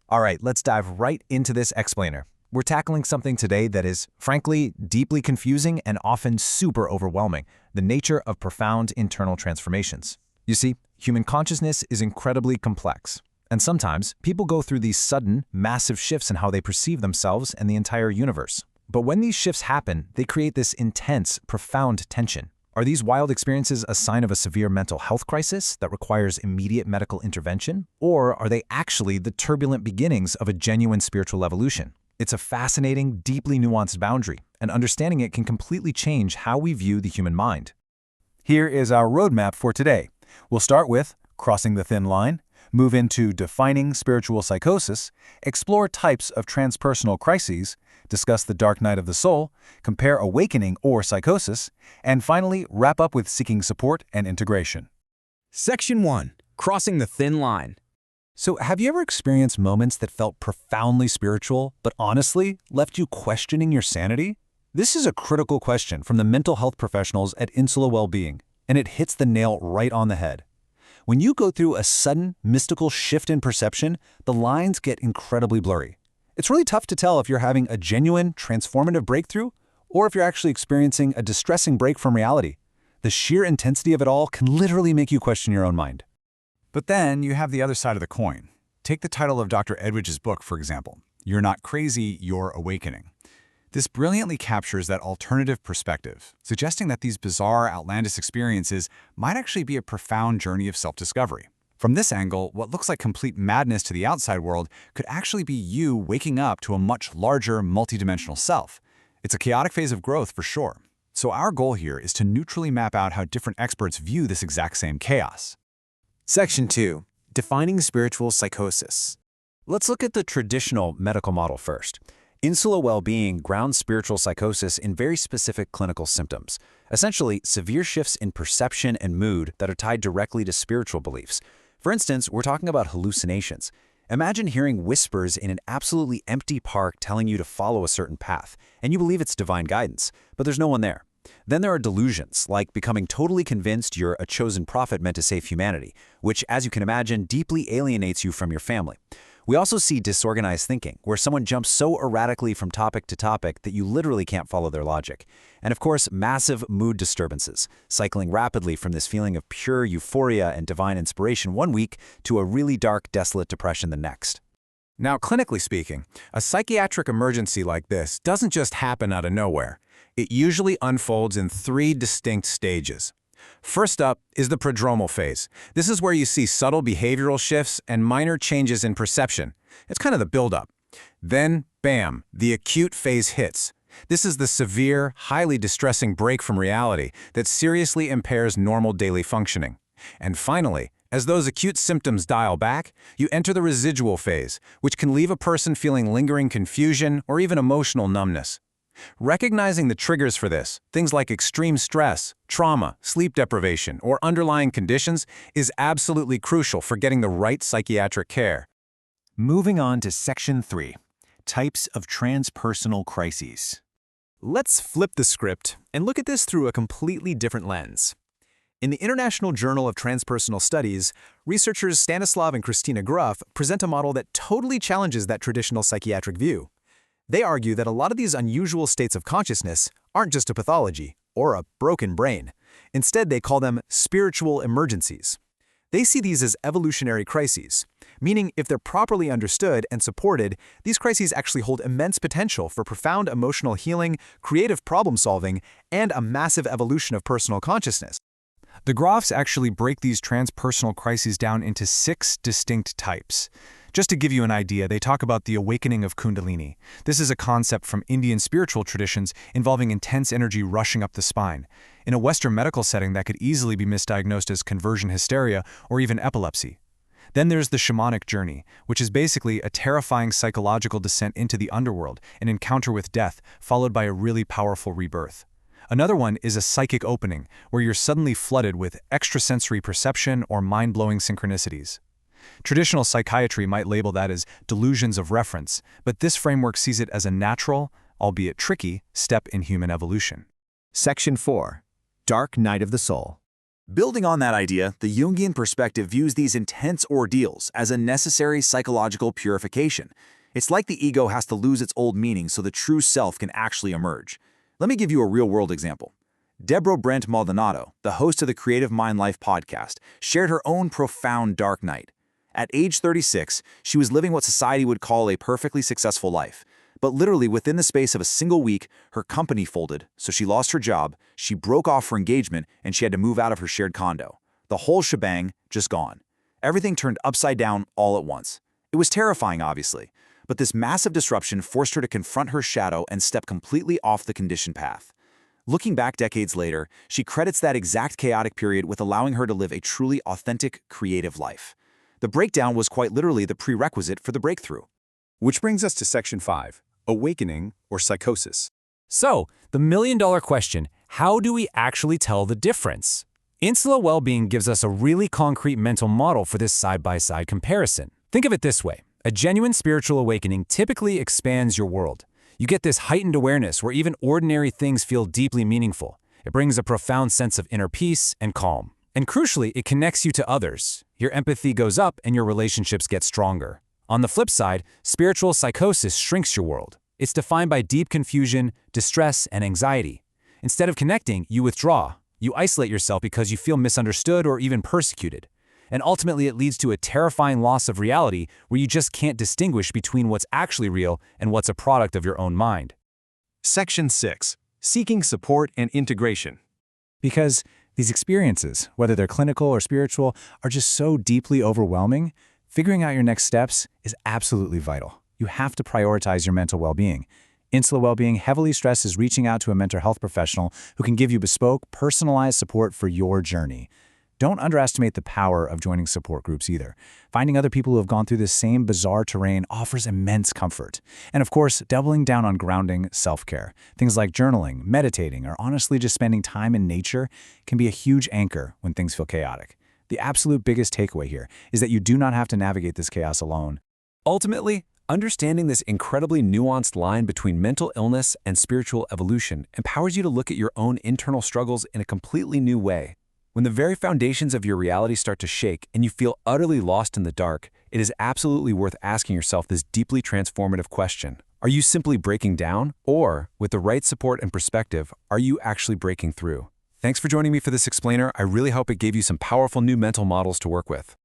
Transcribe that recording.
All right, let's dive right into this explainer. We're tackling something today that is, frankly, deeply confusing and often super overwhelming: the nature of profound internal transformations. You see, human consciousness is incredibly complex, and sometimes people go through these sudden, massive shifts in how they perceive themselves and the entire universe. But when these shifts happen, they create this intense, profound tension. Are these wild experiences a sign of a severe mental health crisis that requires immediate medical intervention? Or are they actually the turbulent beginnings of a genuine spiritual evolution? It's a fascinating, deeply nuanced boundary, and understanding it can completely change how we view the human mind. Here is our roadmap for today. We'll start with crossing the thin line, move into defining spiritual psychosis, explore types of transpersonal crises, discuss the dark night of the soul, compare awakening or psychosis, and finally wrap up with seeking support and integration. Section 1. Crossing the thin line. So, have you ever experienced moments that felt profoundly spiritual, but honestly left you questioning your sanity? This is a critical question from the mental health professionals at Insula Wellbeing, and it hits the nail right on the head. When you go through a sudden, mystical shift in perception, the lines get incredibly blurry. It's really tough to tell if you're having a genuine, transformative breakthrough, or if you're actually experiencing a distressing break from reality. The sheer intensity of it all can literally make you question your own mind. But then you have the other side of the coin. Take the title of Dr. Edwige's book, for example. You're Not Crazy, You're Awakening. This brilliantly captures that alternative perspective, suggesting that these bizarre, outlandish experiences might actually be a profound journey of self-discovery. From this angle, what looks like complete madness to the outside world could actually be you waking up to a much larger, multidimensional self. It's a chaotic phase of growth for sure. So our goal here is to neutrally map out how different experts view this exact same chaos. Section 2. Defining spiritual psychosis. Let's look at the traditional medical model first. Insula Wellbeing grounds spiritual psychosis in very specific clinical symptoms, essentially severe shifts in perception and mood that are tied directly to spiritual beliefs. For instance, we're talking about hallucinations. Imagine hearing whispers in an absolutely empty park telling you to follow a certain path, and you believe it's divine guidance, but there's no one there. Then there are delusions, like becoming totally convinced you're a chosen prophet meant to save humanity, which, as you can imagine, deeply alienates you from your family. We also see disorganized thinking, where someone jumps so erratically from topic to topic that you literally can't follow their logic. And of course, massive mood disturbances, cycling rapidly from this feeling of pure euphoria and divine inspiration one week to a really dark, desolate depression the next. Now, clinically speaking, a psychiatric emergency like this doesn't just happen out of nowhere. It usually unfolds in 3 distinct stages. First up is the prodromal phase. This is where you see subtle behavioral shifts and minor changes in perception. It's kind of the buildup. Then, bam, the acute phase hits. This is the severe, highly distressing break from reality that seriously impairs normal daily functioning. And finally, as those acute symptoms dial back, you enter the residual phase, which can leave a person feeling lingering confusion or even emotional numbness. Recognizing the triggers for this, things like extreme stress, trauma, sleep deprivation, or underlying conditions, is absolutely crucial for getting the right psychiatric care. Moving on to Section 3. Types of transpersonal crises. Let's flip the script and look at this through a completely different lens. In the International Journal of Transpersonal Studies, researchers Stanislav and Christina Gruff present a model that totally challenges that traditional psychiatric view. They argue that a lot of these unusual states of consciousness aren't just a pathology or a broken brain. Instead, they call them spiritual emergencies. They see these as evolutionary crises, meaning if they're properly understood and supported, these crises actually hold immense potential for profound emotional healing, creative problem-solving, and a massive evolution of personal consciousness. The Groffs actually break these transpersonal crises down into 6 distinct types. Just to give you an idea, they talk about the awakening of Kundalini. This is a concept from Indian spiritual traditions involving intense energy rushing up the spine. In a Western medical setting, that could easily be misdiagnosed as conversion hysteria or even epilepsy. Then there's the shamanic journey, which is basically a terrifying psychological descent into the underworld, an encounter with death, followed by a really powerful rebirth. Another one is a psychic opening, where you're suddenly flooded with extrasensory perception or mind-blowing synchronicities. Traditional psychiatry might label that as delusions of reference, but this framework sees it as a natural, albeit tricky, step in human evolution. Section 4. Dark Night of the Soul. Building on that idea, the Jungian perspective views these intense ordeals as a necessary psychological purification. It's like the ego has to lose its old meaning so the true self can actually emerge. Let me give you a real-world example. Deborah Brent Maldonado, the host of the Creative Mind Life podcast, shared her own profound dark night. At age 36, she was living what society would call a perfectly successful life. But literally within the space of a single week, her company folded, so she lost her job, she broke off her engagement, and she had to move out of her shared condo. The whole shebang just gone. Everything turned upside down all at once. It was terrifying, obviously, but this massive disruption forced her to confront her shadow and step completely off the conditioned path. Looking back decades later, she credits that exact chaotic period with allowing her to live a truly authentic, creative life. The breakdown was quite literally the prerequisite for the breakthrough. Which brings us to Section 5, Awakening or Psychosis. So, the million-dollar question, how do we actually tell the difference? Insula Wellbeing gives us a really concrete mental model for this side-by-side comparison. Think of it this way. A genuine spiritual awakening typically expands your world. You get this heightened awareness where even ordinary things feel deeply meaningful. It brings a profound sense of inner peace and calm. And crucially, it connects you to others. Your empathy goes up and your relationships get stronger. On the flip side, spiritual psychosis shrinks your world. It's defined by deep confusion, distress, and anxiety. Instead of connecting, you withdraw. You isolate yourself because you feel misunderstood or even persecuted. And ultimately, it leads to a terrifying loss of reality where you just can't distinguish between what's actually real and what's a product of your own mind. Section 6, Seeking Support and Integration. Because these experiences, whether they're clinical or spiritual, are just so deeply overwhelming, figuring out your next steps is absolutely vital. You have to prioritize your mental well-being. Insula Wellbeing heavily stresses reaching out to a mental health professional who can give you bespoke, personalized support for your journey. Don't underestimate the power of joining support groups either. Finding other people who have gone through this same bizarre terrain offers immense comfort. And of course, doubling down on grounding self-care. Things like journaling, meditating, or honestly just spending time in nature can be a huge anchor when things feel chaotic. The absolute biggest takeaway here is that you do not have to navigate this chaos alone. Ultimately, understanding this incredibly nuanced line between mental illness and spiritual evolution empowers you to look at your own internal struggles in a completely new way. When the very foundations of your reality start to shake and you feel utterly lost in the dark, it is absolutely worth asking yourself this deeply transformative question. Are you simply breaking down? Or, with the right support and perspective, are you actually breaking through? Thanks for joining me for this explainer. I really hope it gave you some powerful new mental models to work with.